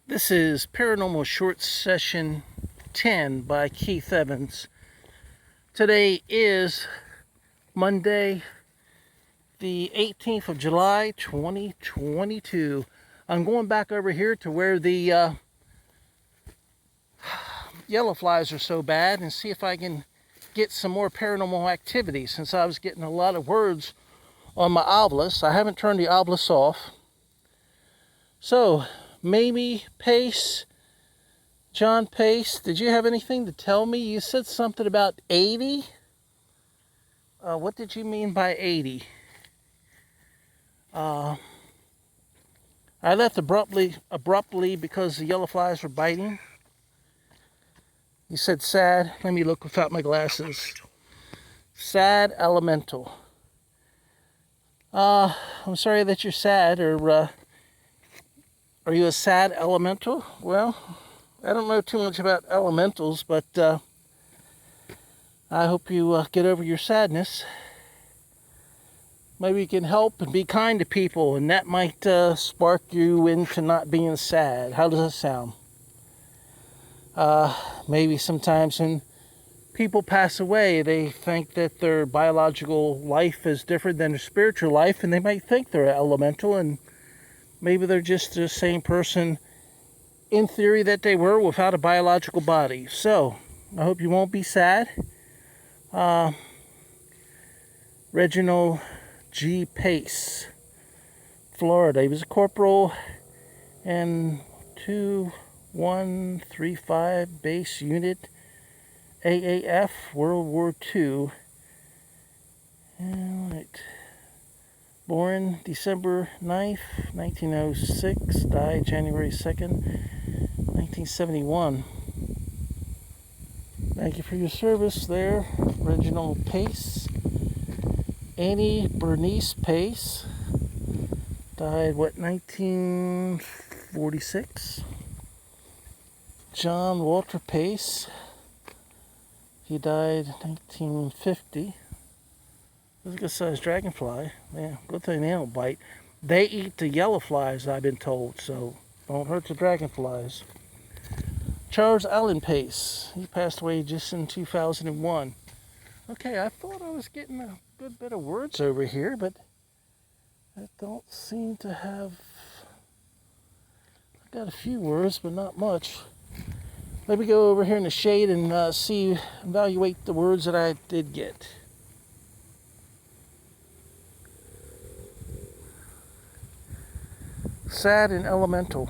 This is Paranormal Short Session 10 by Keith Evans. Today is Monday, the 18th of July, 2022. I'm going back over here to where the yellow flies are so bad and see if I can get some more paranormal activity, since I was getting a lot of words on my Ovilus. I haven't turned the Ovilus off. So, Mamie Pace, John Pace, did you have anything to tell me? You said something about 80. What did you mean by 80? I left abruptly because the yellow flies were biting. You said sad. Let me look without my glasses. Sad elemental. I'm sorry that you're sad, or are you a sad elemental? Well, I don't know too much about elementals, but I hope you get over your sadness. Maybe you can help and be kind to people, and that might spark you into not being sad. How does that sound? Maybe sometimes when people pass away, they think that their biological life is different than their spiritual life, and they might think they're elemental, and maybe they're just the same person in theory that they were without a biological body. So, I hope you won't be sad. Reginald G. Pace, Florida. He was a corporal and 2135 base unit, AAF, World War II. All right. Born December 9th, 1906, died January 2nd, 1971. Thank you for your service there, Reginald Pace. Annie Bernice Pace, died, 1946? John Walter Pace, he died 1950. This is a good sized dragonfly. Yeah, good thing they don't bite. They eat the yellow flies, I've been told, so don't hurt the dragonflies. Charles Allen Pace, he passed away just in 2001. Okay, I thought I was getting a good bit of words over here, but I don't seem to have. I got a few words, but not much. Let me go over here in the shade and evaluate the words that I did get. Sad and elemental.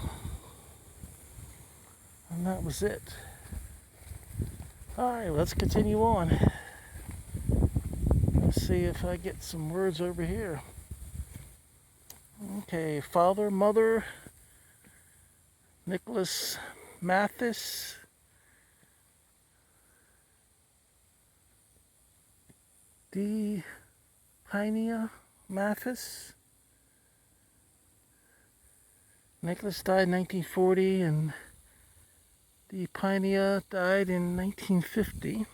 And that was it. Alright, let's continue on. Let's see if I get some words over here. Okay, father, mother, Nicholas Mathis. D. Pinea Mathis. Nicholas died in 1940 and D. Pinea died in 1950.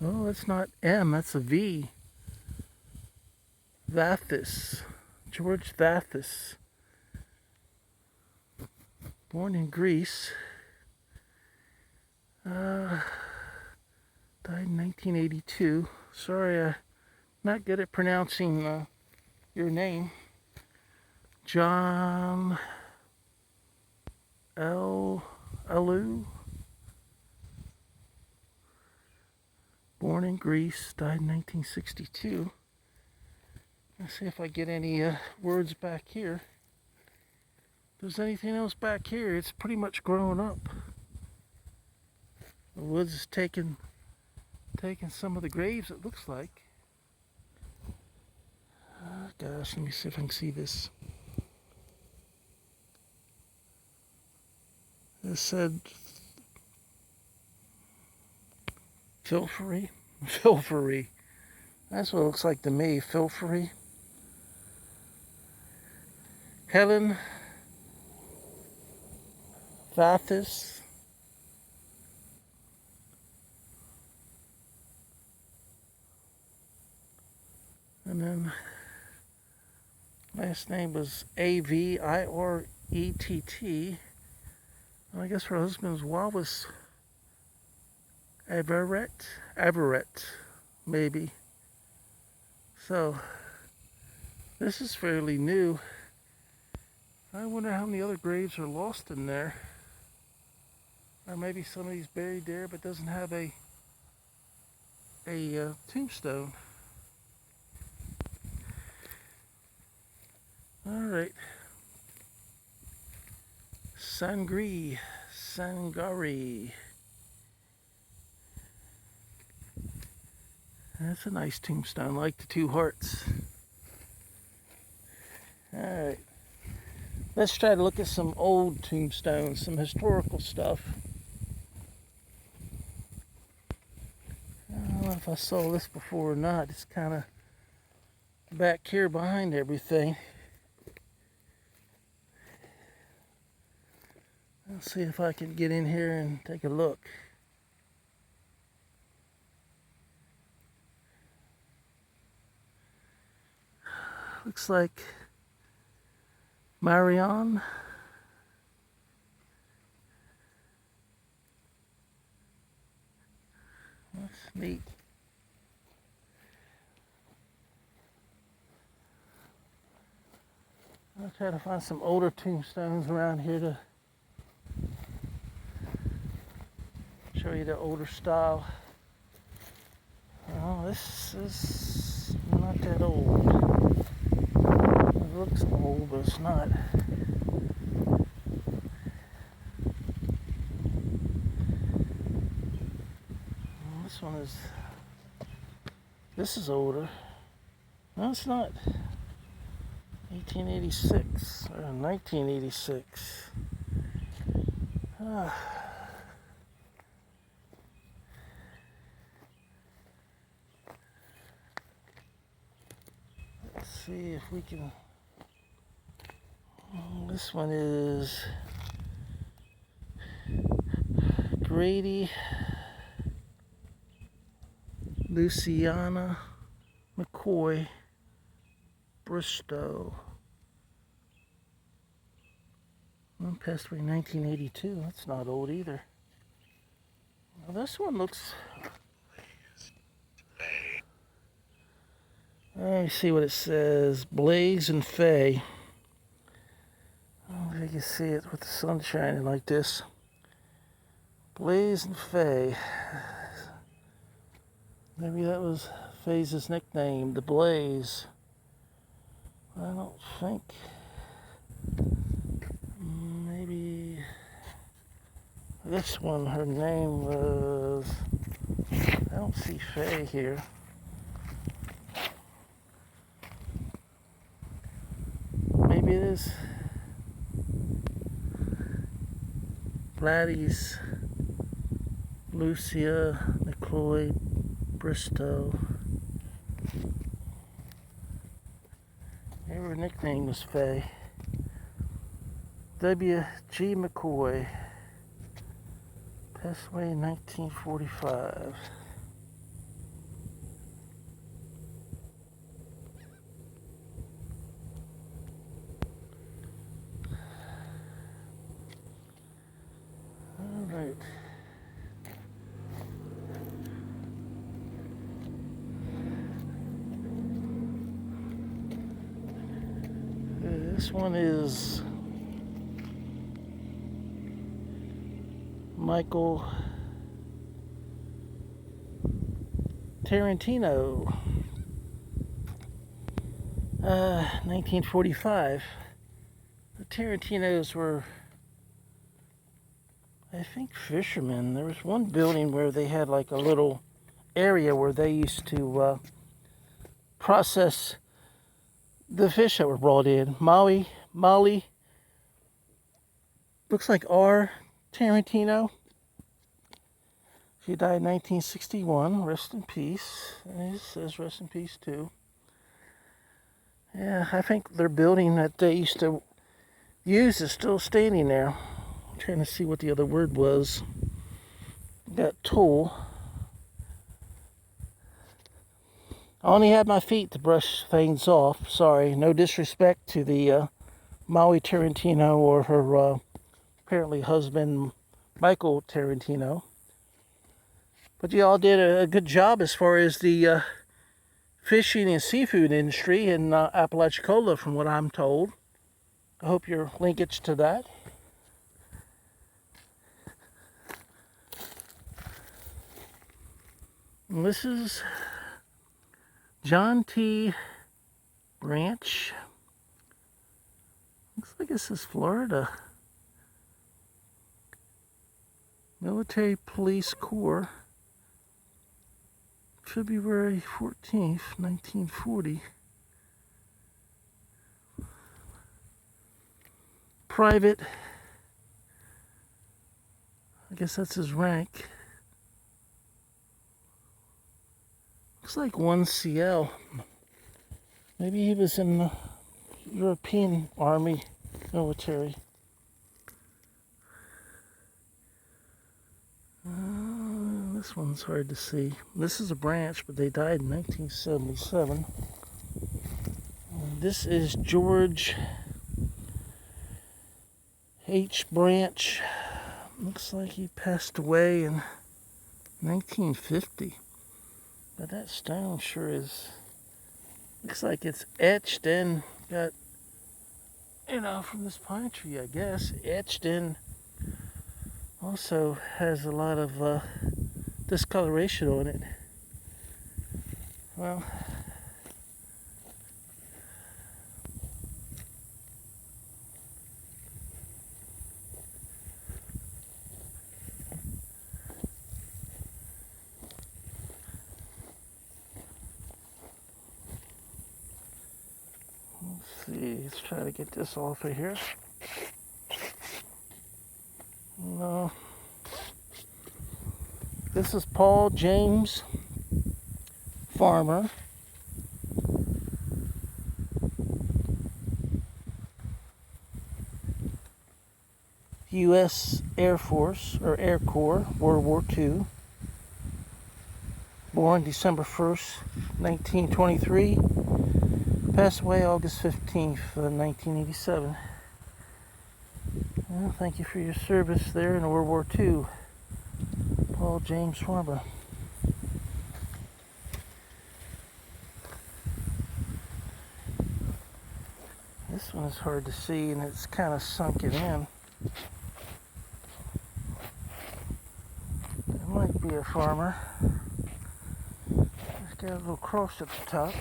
Oh, that's not M, that's a V. Vathis, George Vathis. Born in Greece. Died in 1982. Sorry, I'm not good at pronouncing your name. John Alu. Born in Greece, died in 1962. Let's see if I get any words back here. If there's anything else back here, it's pretty much grown up. The woods is taking some of the graves, it looks like. Gosh, let me see if I can see this. It said Filfery. That's what it looks like to me, Filfery. Helen Vathis. And then Last name was Avirett. I guess her husband's was Averett, maybe. So, this is fairly new. I wonder how many other graves are lost in there. Or maybe somebody's buried there but doesn't have a tombstone. Alright. Sangari. That's a nice tombstone, like the two hearts. Alright. Let's try to look at some old tombstones, some historical stuff. I don't know if I saw this before or not. It's kind of back here behind everything. Let's see if I can get in here and take a look. Looks like Marion. That's neat. I'll try to find some older tombstones around here to show you the older style. Oh, this is not that old. It looks old, but it's not. This is older. No, it's not. 1886 or 1986. Let's see if we can. This one is Grady Luciana McCoy Bristow. Passed away in 1982. That's not old either. Well, this one looks. Let me see what it says. Blaze and Fay. I don't know if you can see it with the sun shining like this. Blaze and Fay. Maybe that was Fay's nickname, the Blaze. I don't think. Maybe this one, her name was. I don't see Fay here. Maybe it is Gladys Lucia McCloy Bristow. Her nickname was Fay. W.G. McCoy. Passed away in 1945. All right. This one is Michael Tarantino, 1945. The Tarantinos were, I think, fishermen. There was one building where they had like a little area where they used to process the fish that were brought in. Molly, looks like R. Tarantino. She died in 1961. Rest in peace. And it says rest in peace too. Yeah, I think their building that they used to use is still standing there. I'm trying to see what the other word was. Got tool. I only had my feet to brush things off. Sorry, no disrespect to the Maui Tarantino or her apparently husband, Michael Tarantino. But you all did a good job as far as the fishing and seafood industry in Apalachicola, from what I'm told. I hope your linkage to that. And this is John T. Branch. Looks like this is Florida. Military Police Corps. February 14th, 1940. Private. I guess that's his rank. Looks like 1CL. Maybe he was in the European Army military. This one's hard to see. This is a branch, but they died in 1977. This is George H. Branch. Looks like he passed away in 1950. But that stone sure is, looks like it's etched and got, from this pine tree, I guess, etched in. Also has a lot of discoloration on it. Well, let's see, let's try to get this off of here. No. This is Paul James Farmer. U.S. Air Force, or Air Corps, World War II. Born December 1st, 1923. Passed away August 15th, 1987. Well, thank you for your service there in World War II, Paul James Farmer. This one is hard to see, and it's kind of sunken in. It might be a farmer. It's got a little cross at the top.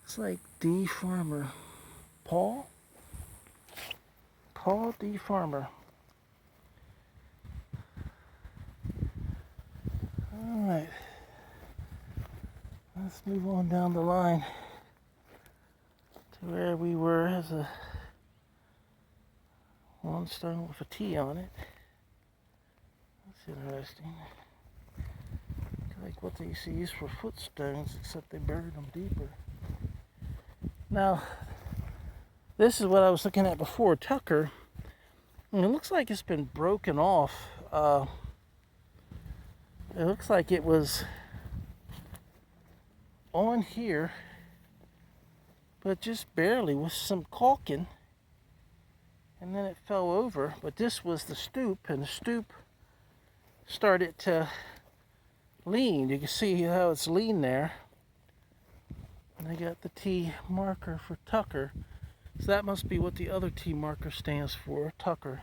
It's like D. Farmer. Paul D. Farmer. Alright. Let's move on down the line to where we were as a one stone with a T on it. That's interesting. Like what they used to use for footstones, except they buried them deeper. Now, this is what I was looking at before, Tucker. And it looks like it's been broken off. It looks like it was on here, but just barely with some caulking. And then it fell over. But this was the stoop, and the stoop started to lean. You can see how it's lean there. And I got the T marker for Tucker. So that must be what the other T marker stands for, Tucker.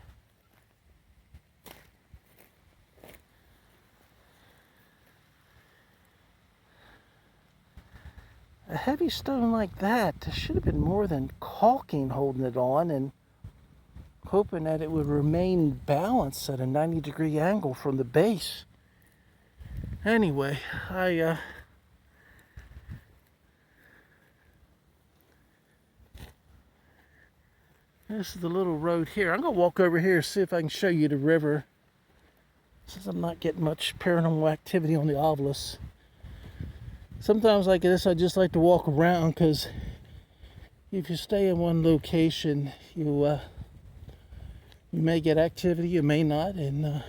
A heavy stone like that, there should have been more than caulking holding it on, and hoping that it would remain balanced at a 90-degree angle from the base. Anyway, this is the little road here. I'm going to walk over here and see if I can show you the river, since I'm not getting much paranormal activity on the Ovilus. Sometimes like this, I just like to walk around, because if you stay in one location, you You may get activity, you may not, and a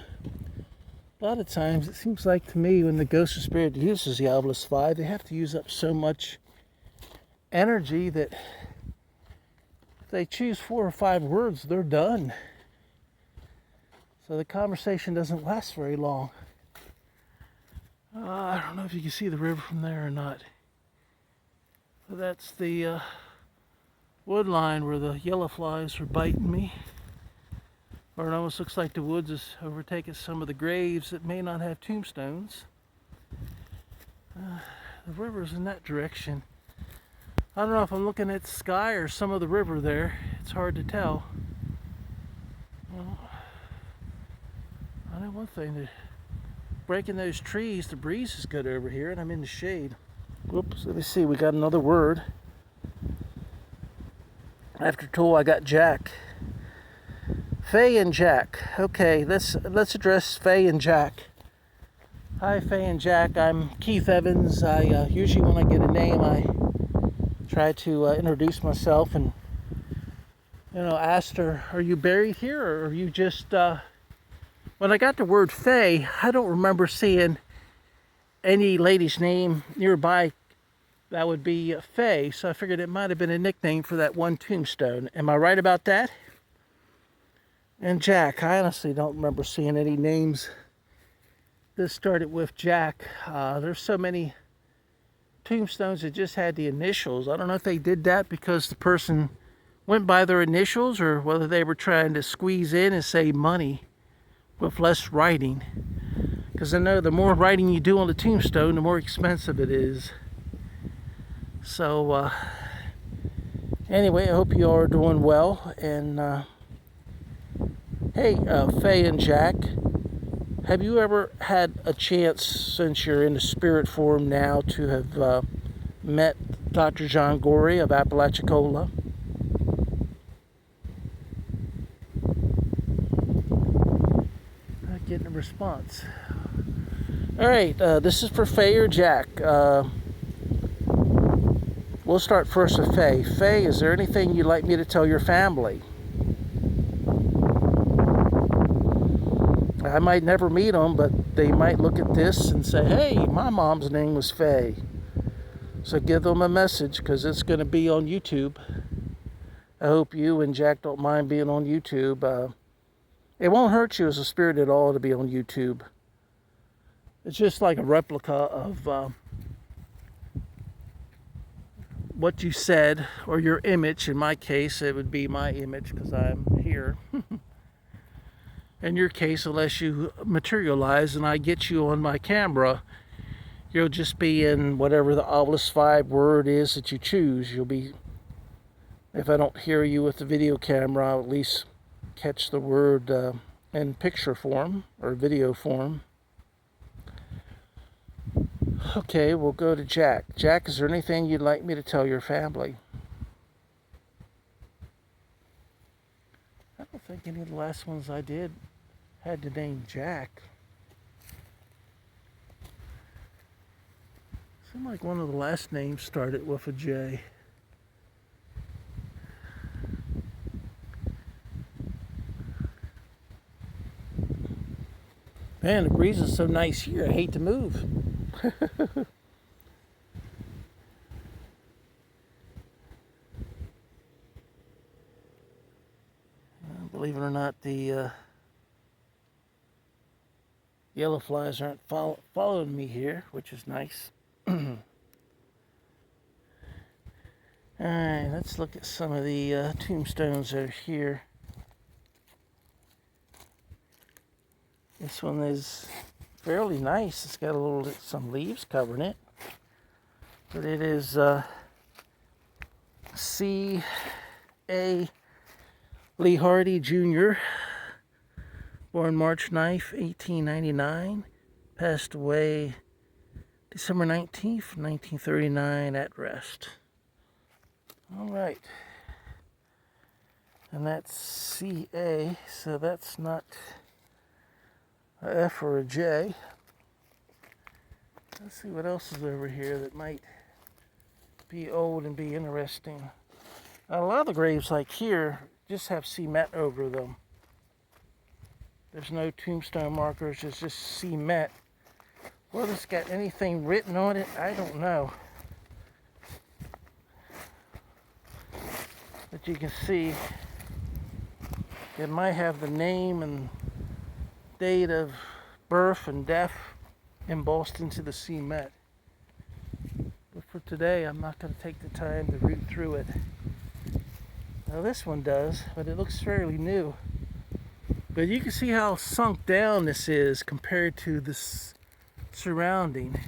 lot of times it seems like to me when the ghost or spirit uses the Ovilus Vb, they have to use up so much energy that if they choose 4 or 5 words, they're done. So the conversation doesn't last very long. I don't know if you can see the river from there or not. But that's the wood line where the yellow flies are biting me. Or it almost looks like the woods is overtaking some of the graves that may not have tombstones. The river's in that direction. I don't know if I'm looking at the sky or some of the river there. It's hard to tell. Well, I know one thing, that breaking those trees, the breeze is good over here, and I'm in the shade. Whoops, let me see, we got another word. After tool, I got Jack. Faye and Jack. Okay, let's address Faye and Jack. Hi, Faye and Jack. I'm Keith Evans. I usually when I get a name, I try to introduce myself and asked her, "Are you buried here, or are you just?" When I got the word Faye, I don't remember seeing any lady's name nearby that would be Faye, so I figured it might have been a nickname for that one tombstone. Am I right about that? And Jack, I honestly don't remember seeing any names that started with Jack. There's so many tombstones that just had the initials. I don't know if they did that because the person went by their initials or whether they were trying to squeeze in and save money with less writing. Because I know the more writing you do on the tombstone, the more expensive it is. So, anyway, I hope you all are doing well. And, hey, Faye and Jack, have you ever had a chance, since you're in the spirit form now, to have met Dr. John Gorey of Apalachicola? Not getting a response. All right, this is for Faye or Jack. We'll start first with Faye. Faye, is there anything you'd like me to tell your family? I might never meet them, but they might look at this and say, hey, my mom's name was Faye. So give them a message, because it's going to be on YouTube. I hope you and Jack don't mind being on YouTube. It won't hurt you as a spirit at all to be on YouTube. It's just like a replica of what you said, or your image. In my case, it would be my image because I'm here. In your case, unless you materialize and I get you on my camera, you'll just be in whatever the Ovilus Vb word is that you choose. You'll be, if I don't hear you with the video camera, I'll at least catch the word in picture form or video form. Okay, we'll go to Jack. Jack, is there anything you'd like me to tell your family? I don't think any of the last ones I did had the name Jack. Seemed like one of the last names started with a J. Man, the breeze is so nice here, I hate to move. Believe it or not, the yellow flies aren't following me here, which is nice. Alright, let's look at some of the tombstones over here. This one is fairly nice. It's got some leaves covering it. But it is C.A. Lee Hardy Jr., born March 9th, 1899, passed away December 19th, 1939, at rest. All right. And that's C.A., so that's not a F or a J. Let's see what else is over here that might be old and be interesting. A lot of the graves like here just have cement over them. There's no tombstone markers, it's just cement. Whether it's got anything written on it, I don't know. But you can see it might have the name and date of birth and death embossed into the cement. But for today, I'm not going to take the time to root through it. Now this one does, but it looks fairly new. But you can see how sunk down this is compared to this surrounding.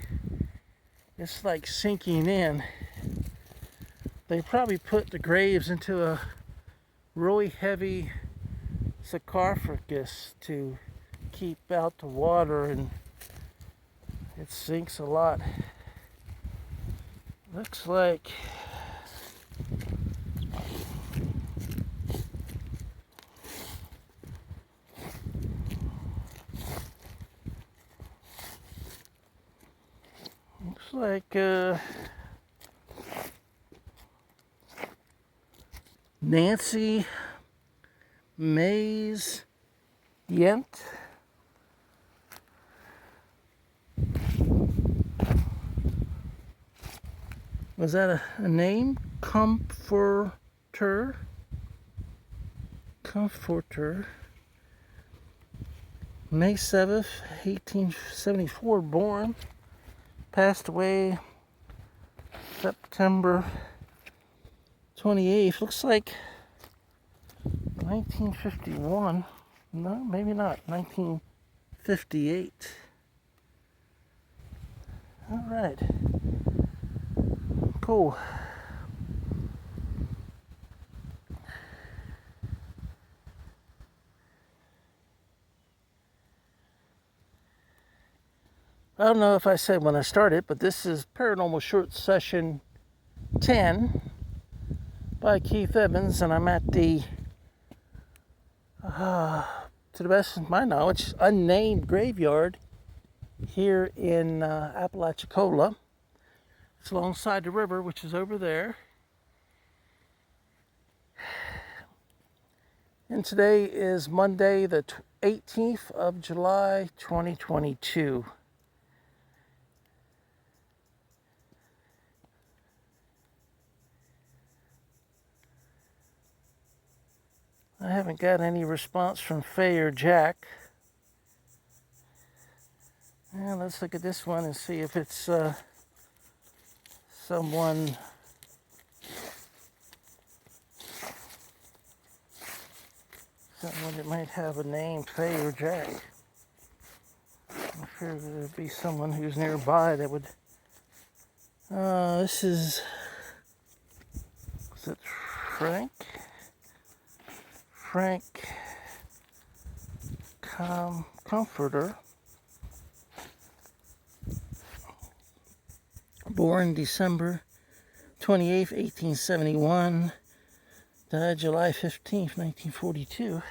It's like sinking in. They probably put the graves into a really heavy sarcophagus to keep out the water, and it sinks a lot. Looks like Nancy Mays Yent. Was that a name? Comforter. May 7th, 1874 born. Passed away September 28th. Looks like 1951. No, maybe not. 1958. All right. Cool. I don't know if I said when I started, but this is Paranormal Short Session 10 by Keith Evans, and I'm at the, to the best of my knowledge, unnamed graveyard here in Apalachicola. It's alongside the river, which is over there. And today is Monday, the 18th of July, 2022. I haven't got any response from Faye or Jack. And let's look at this one and see if it's someone that might have a name, Faye or Jack. I'm sure there'd be someone who's nearby that would. This is it Frank? Frank Comforter. Born December 28th, 1871. Died July 15th, 1942.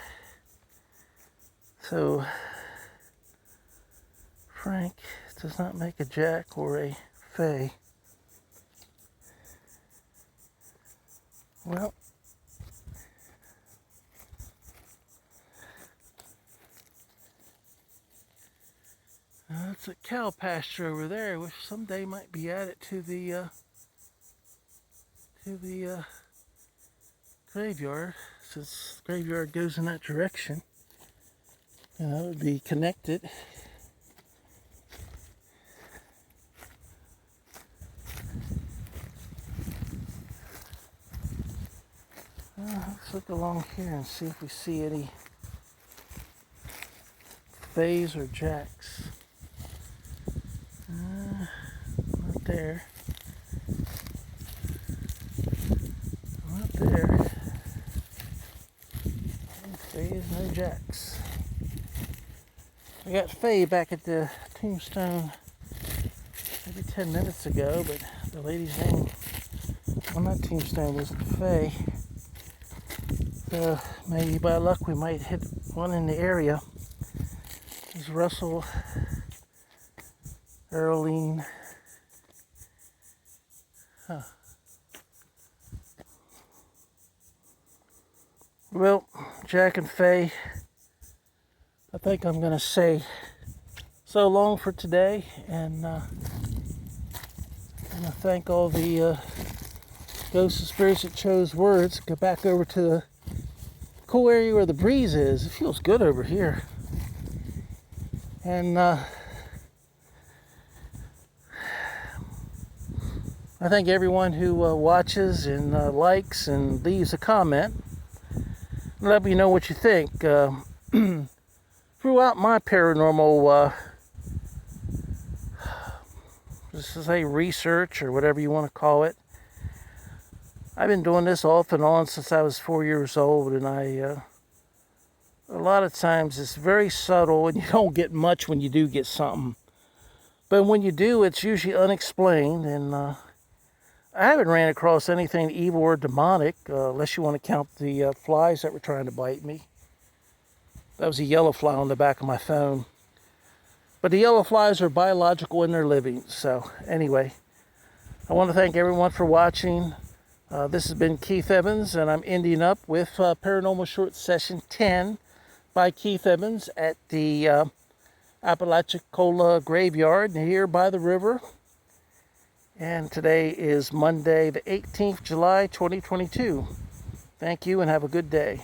So, Frank does not make a Jack or a Faye. Well, that's a cow pasture over there, which someday might be added to the graveyard, since the graveyard goes in that direction. And that would be connected. Let's look along here and see if we see any Fays or Jacks. Not there. Not there. No Fays, no Jacks. I got Faye back at the tombstone maybe 10 minutes ago, but the lady's name on that tombstone wasn't Faye. So maybe by luck we might hit one in the area. There's Russell, Earline. Well, Jack and Faye I think I'm going to say so long for today, and I'm going to thank all the ghosts and spirits that chose words. Go back over to the cool area where the breeze is. It feels good over here. And I thank everyone who watches and likes and leaves a comment. Let me know what you think. Throughout my paranormal, just to say research or whatever you want to call it, I've been doing this off and on since I was 4 years old, and a lot of times it's very subtle and you don't get much when you do get something. But when you do, it's usually unexplained, and I haven't ran across anything evil or demonic, unless you want to count the flies that were trying to bite me. That was a yellow fly on the back of my phone. But the yellow flies are biological and they're living. So anyway, I want to thank everyone for watching. This has been Keith Evans, and I'm ending up with Paranormal Short Session 10 by Keith Evans at the Apalachicola graveyard here by the river. And today is Monday, the 18th July, 2022. Thank you and have a good day.